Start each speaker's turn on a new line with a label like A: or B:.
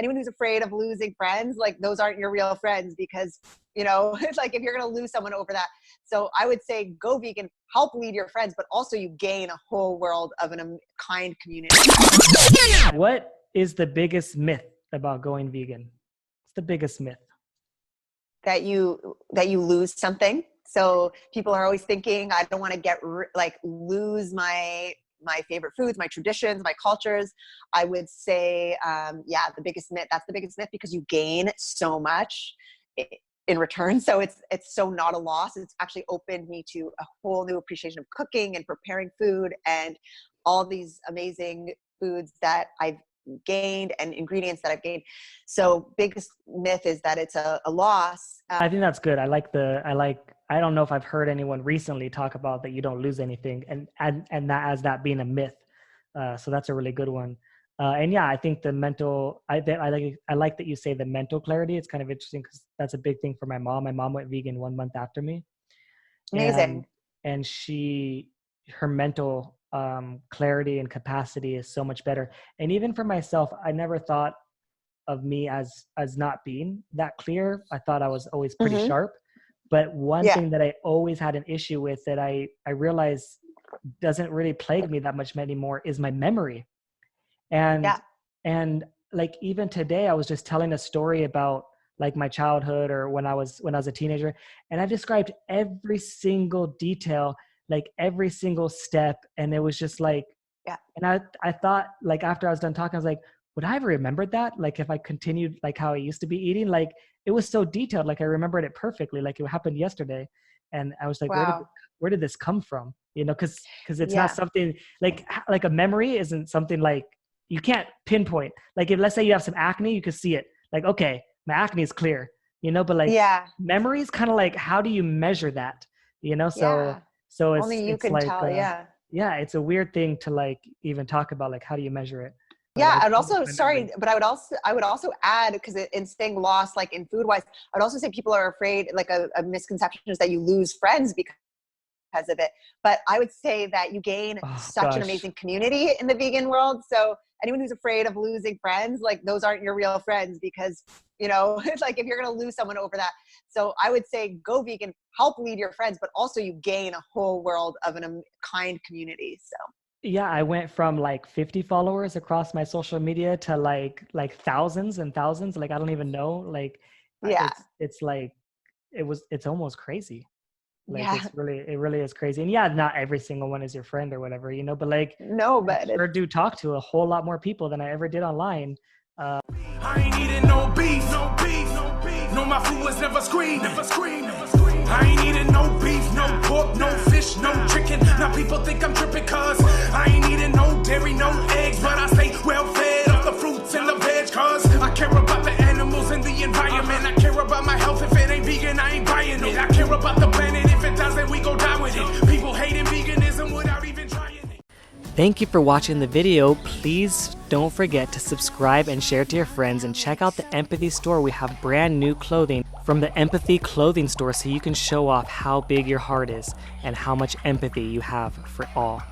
A: anyone who's afraid of losing friends, like those aren't your real friends, because, you know, it's like if you're going to lose someone over that. So I would say go vegan, help lead your friends, but also you gain a whole world of a kind community.
B: What is the biggest myth about going vegan? What's the biggest myth?
A: That you lose something. So people are always thinking, I don't want to lose my favorite foods, my traditions, my cultures. I would say, the biggest myth, that's the biggest myth, because you gain so much in return. So it's so not a loss. It's actually opened me to a whole new appreciation of cooking and preparing food and all these amazing foods that I've gained and ingredients that I've gained. So biggest myth is that it's a loss.
B: I think that's good. I don't know if I've heard anyone recently talk about that you don't lose anything and that as that being a myth. So that's a really good one. And yeah, I think the mental, I like that you say the mental clarity. It's kind of interesting because that's a big thing for my mom. My mom went vegan 1 month after me.
A: Amazing.
B: And her mental clarity and capacity is so much better. And even for myself, I never thought of me as not being that clear. I thought I was always pretty sharp. But one thing that I always had an issue with that I realized doesn't really plague me that much anymore is my memory. And like even today, I was just telling a story about like my childhood or when I was a teenager, and I described every single detail, like every single step. And it was just like, and I thought, like, after I was done talking, I was like, would I have remembered that? Like if I continued like how I used to be eating, like it was so detailed, like I remembered it perfectly, like it happened yesterday. And I was like, where did this come from? You know, cause it's not something like a memory isn't something like you can't pinpoint. Like if, let's say you have some acne, you could see it like, okay, my acne is clear, you know, but like memory is kind of like, how do you measure that? You know? So it's
A: only you can
B: like,
A: tell.
B: It's a weird thing to like even talk about, like, how do you measure it?
A: Yeah, I'd also, but I would also add, because in saying loss, like in food wise, I'd also say people are afraid, like a misconception is that you lose friends because of it. But I would say that you gain such an amazing community in the vegan world. So anyone who's afraid of losing friends, like those aren't your real friends, because, you know, it's like if you're going to lose someone over that. So I would say go vegan, help lead your friends, but also you gain a whole world of a kind community. So.
B: Yeah, I went from like 50 followers across my social media to like thousands and thousands. Like, I don't even know. Like, it's like, it's almost crazy. Like, it really is crazy. And yeah, not every single one is your friend or whatever, you know, but like, I sure do talk to a whole lot more people than I ever did online.
C: I ain't eating no beef. No, my food was never screamed. I ain't eating no beef, no pork, no fish, no chicken. Now people think I'm tripping cause I ain't eating no dairy, no eggs, but I stay well fed off the fruits and the veg cause I care about the animals and the environment. I care about my health. If it ain't vegan, I ain't buying it. I care about the planet. If it doesn't, we go die with it. People hating veganism without even trying it.
B: Thank you for watching the video. Please don't forget to subscribe and share to your friends, and check out the Empathy store. We have brand new clothing from the Empathy clothing store so you can show off how big your heart is and how much empathy you have for all.